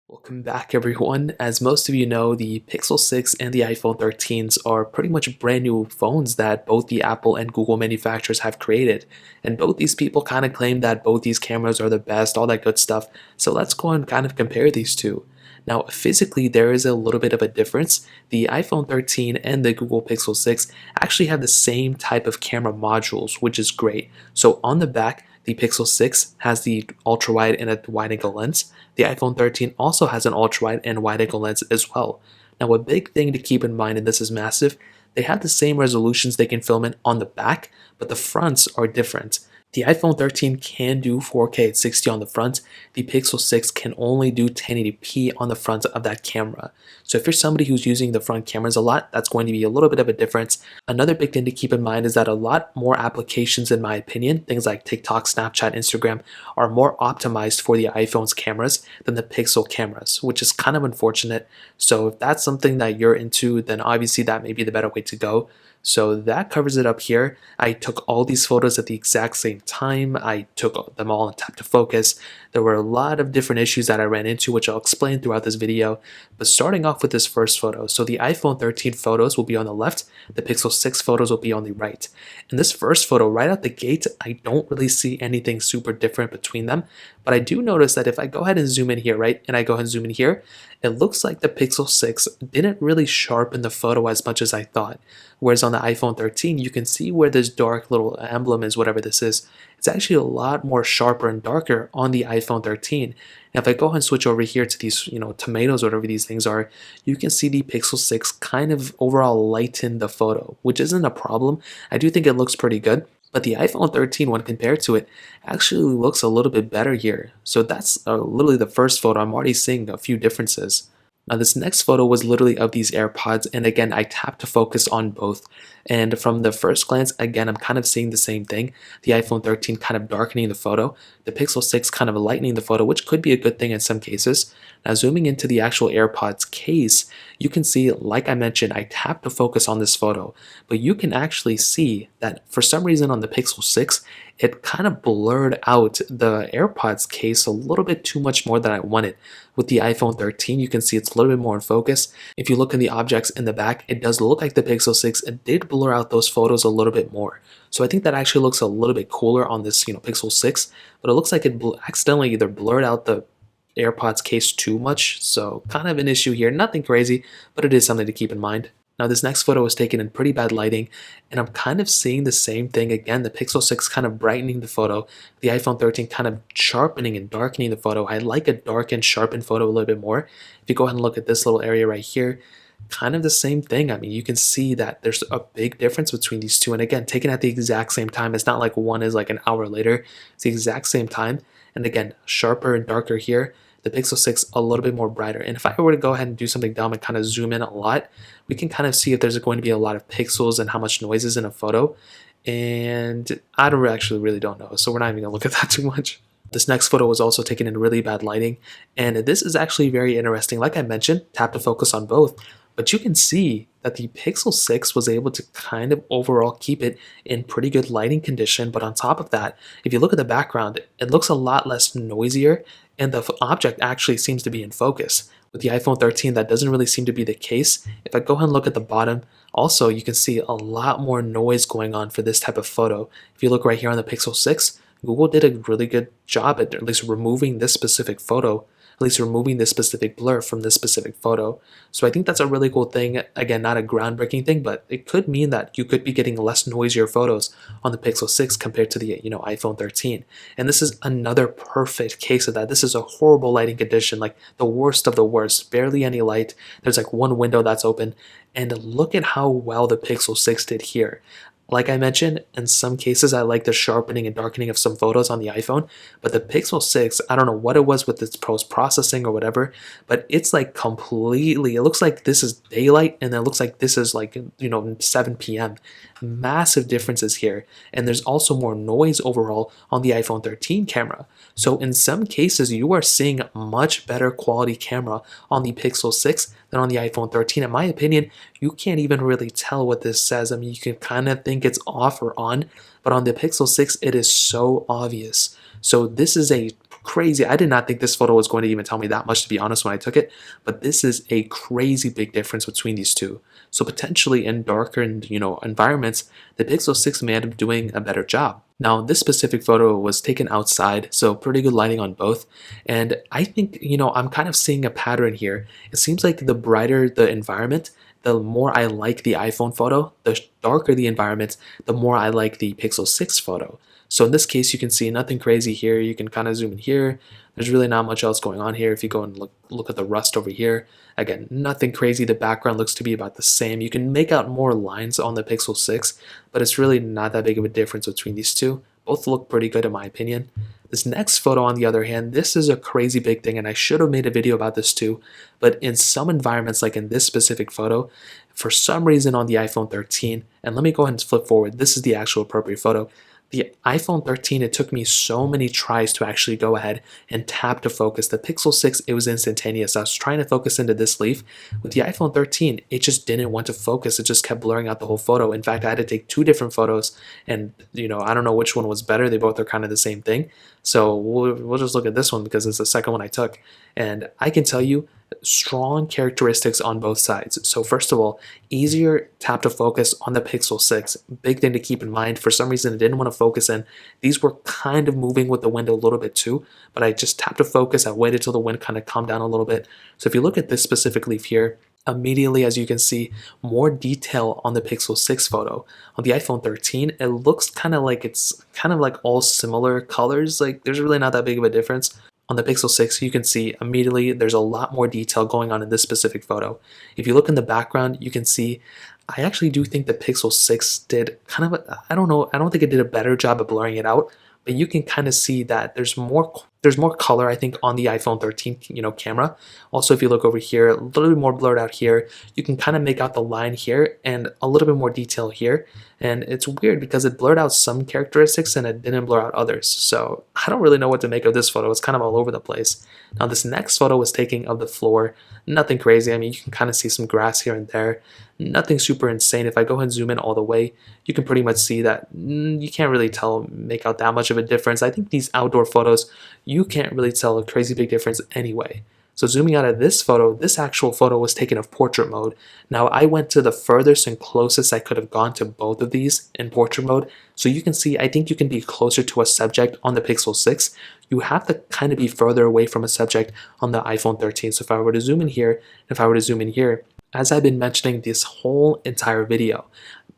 Welcome back everyone. As most of you know, the Pixel 6 and the iPhone 13s are pretty much brand new phones that both the Apple and Google manufacturers have created. And both these people kind of claim that both these cameras are the best, all that good stuff. So let's go and kind of compare these two. Now, physically, there is a little bit of a difference. The iPhone 13 and the Google Pixel 6 actually have the same type of camera modules, which is great. So on the back, the Pixel 6 has the ultra wide and a wide angle lens. The iPhone 13 also has an ultra wide and wide angle lens as well. Now, a big thing to keep in mind, and this is massive, they have the same resolutions they can film in on the back, but the fronts are different. The iPhone 13 can do 4K at 60 on the front. The Pixel 6 can only do 1080p on the front of that camera. So if you're somebody who's using the front cameras a lot, that's going to be a little bit of a difference. Another big thing to keep in mind is that a lot more applications, in my opinion, things like TikTok, Snapchat, Instagram, are more optimized for the iPhone's cameras than the Pixel cameras, which is kind of unfortunate. So if that's something that you're into, then obviously that may be the better way to go. So that covers it up here. I took all these photos at the exact same time. I took them all and tapped to focus. There were a lot of different issues that I ran into, which I'll explain throughout this video. But starting off with this first photo. So the iPhone 13 photos will be on the left. The Pixel 6 photos will be on the right. In this first photo, right out the gate, I don't really see anything super different between them. But I do notice that if I go ahead and zoom in here, right, and I go ahead and zoom in here, it looks like the Pixel 6 didn't really sharpen the photo as much as I thought. Whereas on the iPhone 13, you can see where this dark little emblem is, whatever this is. It's actually a lot more sharper and darker on the iPhone 13. And if I go ahead and switch over here to these, tomatoes, whatever these things are, you can see the Pixel 6 kind of overall lighten the photo, which isn't a problem. I do think it looks pretty good. But the iPhone 13, when compared to it, actually looks a little bit better here. So that's literally the first photo. I'm already seeing a few differences. Now this next photo was literally of these AirPods, and again I tapped to focus on both, and from the first glance, again I'm kind of seeing the same thing. The iPhone 13 kind of darkening the photo, the Pixel 6 kind of lightening the photo, which could be a good thing in some cases. Now zooming into the actual AirPods case, you can see, like I mentioned, I tapped to focus on this photo, but you can actually see that for some reason on the Pixel 6, it kind of blurred out the AirPods case a little bit too much more than I wanted. With the iPhone 13, you can see it's a little bit more in focus. If you look in the objects in the back, it does look like the Pixel 6 did blur out those photos a little bit more. So I think that actually looks a little bit cooler on this, Pixel 6, but it looks like it accidentally either blurred out the AirPods case too much. So kind of an issue here, nothing crazy, but it is something to keep in mind. Now this next photo was taken in pretty bad lighting, and I'm kind of seeing the same thing again, the Pixel 6 kind of brightening the photo, the iPhone 13 kind of sharpening and darkening the photo. I like a dark and sharpened photo a little bit more. If you go ahead and look at this little area right here, kind of the same thing. I mean, you can see that there's a big difference between these two, and again, taken at the exact same time. It's not like one is like an hour later, it's the exact same time, and again, sharper and darker here. The Pixel 6 a little bit more brighter. And if I were to go ahead and do something dumb and kind of zoom in a lot, we can kind of see if there's going to be a lot of pixels and how much noise is in a photo. And I don't actually really don't know, so we're not even gonna look at that too much. This next photo was also taken in really bad lighting, and this is actually very interesting. Like I mentioned, tap to focus on both, but you can see that the Pixel 6 was able to kind of overall keep it in pretty good lighting condition, but on top of that, if you look at the background, it looks a lot less noisier, and the object actually seems to be in focus. With the iPhone 13, that doesn't really seem to be the case. If I go ahead and look at the bottom, also you can see a lot more noise going on for this type of photo. If you look right here on the Pixel 6, Google did a really good job at least removing this specific photo, at least removing this specific blur from this specific photo. So I think that's a really cool thing. Again, not a groundbreaking thing, but it could mean that you could be getting less noisier photos on the Pixel 6 compared to the iPhone 13. And this is another perfect case of that. This is a horrible lighting condition, like the worst of the worst, barely any light. There's like one window that's open, and look at how well the Pixel 6 did here. Like I mentioned, in some cases I like the sharpening and darkening of some photos on the iPhone, but the Pixel 6, I don't know what it was with its post-processing or whatever, but it's like completely, it looks like this is daylight and it looks like this is like, 7 p.m. Massive differences here. And there's also more noise overall on the iPhone 13 camera. So in some cases, you are seeing much better quality camera on the Pixel 6 than on the iPhone 13. In my opinion, you can't even really tell what this says. I mean, you can kind of think it's off or on, but on the Pixel 6, it is so obvious. So this is a crazy. I did not think this photo was going to even tell me that much, to be honest, when I took it, but this is a crazy big difference between these two. So potentially in darker and environments, the Pixel 6 may end up doing a better job. Now, this specific photo was taken outside, so pretty good lighting on both. And I think, I'm kind of seeing a pattern here. It seems like the brighter the environment, the more I like the iPhone photo. The darker the environment, the more I like the Pixel 6 photo. So in this case, you can see nothing crazy here. You can kind of zoom in here. There's really not much else going on here. If you go and look at the rust over here, again, nothing crazy. The background looks to be about the same. You can make out more lines on the Pixel 6, but it's really not that big of a difference between these two. Both look pretty good in my opinion. This next photo, on the other hand, this is a crazy big thing, and I should have made a video about this too, but in some environments, like in this specific photo, for some reason on the iPhone 13, and let me go ahead and flip forward, this is the actual appropriate photo. The iPhone 13, it took me so many tries to actually go ahead and tap to focus. The Pixel 6, it was instantaneous. I was trying to focus into this leaf. With the iPhone 13, it just didn't want to focus. It just kept blurring out the whole photo. In fact, I had to take two different photos, and I don't know which one was better. They both are kind of the same thing. So we'll just look at this one because it's the second one I took. And I can tell you, strong characteristics on both sides. So first of all, easier tap to focus on the Pixel 6. Big thing to keep in mind. For some reason, it didn't want to focus in. These were kind of moving with the wind a little bit too, but I just tapped to focus. I waited till the wind kind of calmed down a little bit. So if you look at this specific leaf here, immediately, as you can see, more detail on the Pixel 6 photo. On the iPhone 13, it looks kind of like it's kind of like all similar colors. Like there's really not that big of a difference. On the Pixel 6, you can see immediately there's a lot more detail going on in this specific photo. If you look in the background, you can see I actually do think the Pixel 6 did kind of I don't know, I don't think it did a better job of blurring it out, but you can kind of see that there's more color, I think, on the iPhone 13 camera. Also, if you look over here, a little bit more blurred out here, you can kind of make out the line here and a little bit more detail here. And it's weird because it blurred out some characteristics and it didn't blur out others. So I don't really know what to make of this photo. It's kind of all over the place. Now this next photo was taken of the floor. Nothing crazy. I mean, you can kind of see some grass here and there. Nothing super insane. If I go ahead and zoom in all the way, you can pretty much see that you can't really make out that much of a difference. I think these outdoor photos, you can't really tell a crazy big difference anyway. So zooming out of this photo, this actual photo was taken of portrait mode. Now I went to the furthest and closest I could have gone to both of these in portrait mode. So you can see, I think you can be closer to a subject on the Pixel 6. You have to kind of be further away from a subject on the iPhone 13. So if I were to zoom in here, if I were to zoom in here, as I've been mentioning this whole entire video,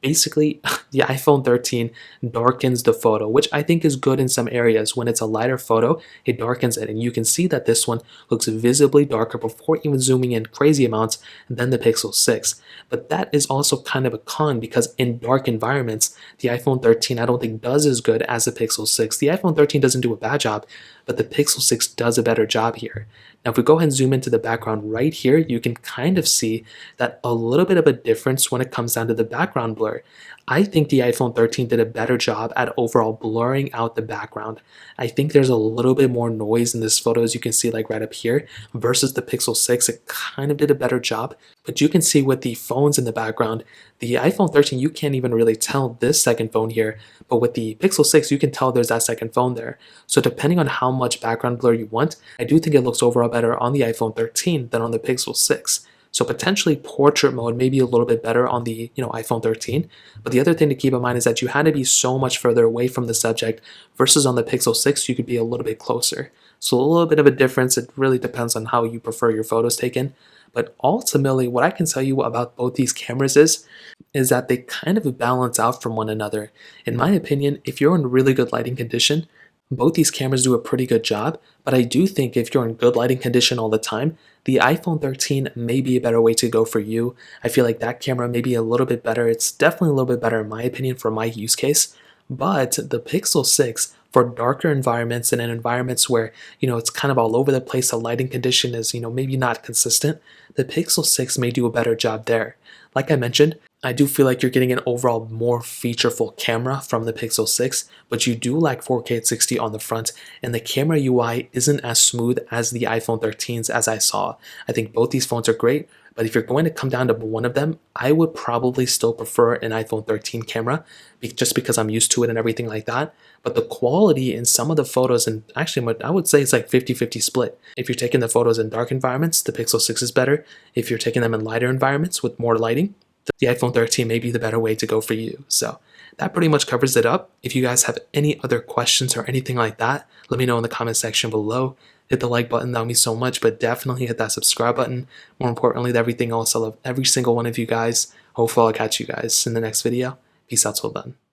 basically the iPhone 13 darkens the photo, which I think is good in some areas. When it's a lighter photo, it darkens it, and you can see that this one looks visibly darker before even zooming in crazy amounts than the Pixel 6. But that is also kind of a con because in dark environments, the iPhone 13 I don't think does as good as the Pixel 6. The iPhone 13 doesn't do a bad job, but the Pixel 6 does a better job here. Now, if we go ahead and zoom into the background right here, you can kind of see that a little bit of a difference when it comes down to the background blur. I think the iPhone 13 did a better job at overall blurring out the background. I think there's a little bit more noise in this photo, as you can see like right up here, versus the Pixel 6. It kind of did a better job, but you can see with the phones in the background, the iPhone 13, you can't even really tell this second phone here, but with the Pixel 6, you can tell there's that second phone there. So depending on how much background blur you want, I do think it looks overall better on the iPhone 13 than on the Pixel 6. So potentially portrait mode may be a little bit better on the iPhone 13. But the other thing to keep in mind is that you had to be so much further away from the subject versus on the Pixel 6, you could be a little bit closer. So a little bit of a difference. It really depends on how you prefer your photos taken. But ultimately, what I can tell you about both these cameras is that they kind of balance out from one another. In my opinion, if you're in really good lighting condition, both these cameras do a pretty good job, but I do think if you're in good lighting condition all the time, the iPhone 13 may be a better way to go for you. I feel like that camera may be a little bit better. It's definitely a little bit better in my opinion for my use case, but the Pixel 6 for darker environments and in environments where, it's kind of all over the place, the lighting condition is, maybe not consistent, the Pixel 6 may do a better job there. Like I mentioned, I do feel like you're getting an overall more featureful camera from the Pixel 6, but you do lack 4K at 60 on the front, and the camera UI isn't as smooth as the iPhone 13s as I saw. I think both these phones are great, but if you're going to come down to one of them, I would probably still prefer an iPhone 13 camera, just because I'm used to it and everything like that. But the quality in some of the photos, and actually I would say it's like 50-50 split. If you're taking the photos in dark environments, the Pixel 6 is better. If you're taking them in lighter environments with more lighting, the iPhone 13 may be the better way to go for you. So that pretty much covers it up. If you guys have any other questions or anything like that, let me know in the comment section below. Hit the like button, that would mean so much, but definitely hit that subscribe button. More importantly than everything else, I love every single one of you guys. Hopefully I'll catch you guys in the next video. Peace out till then.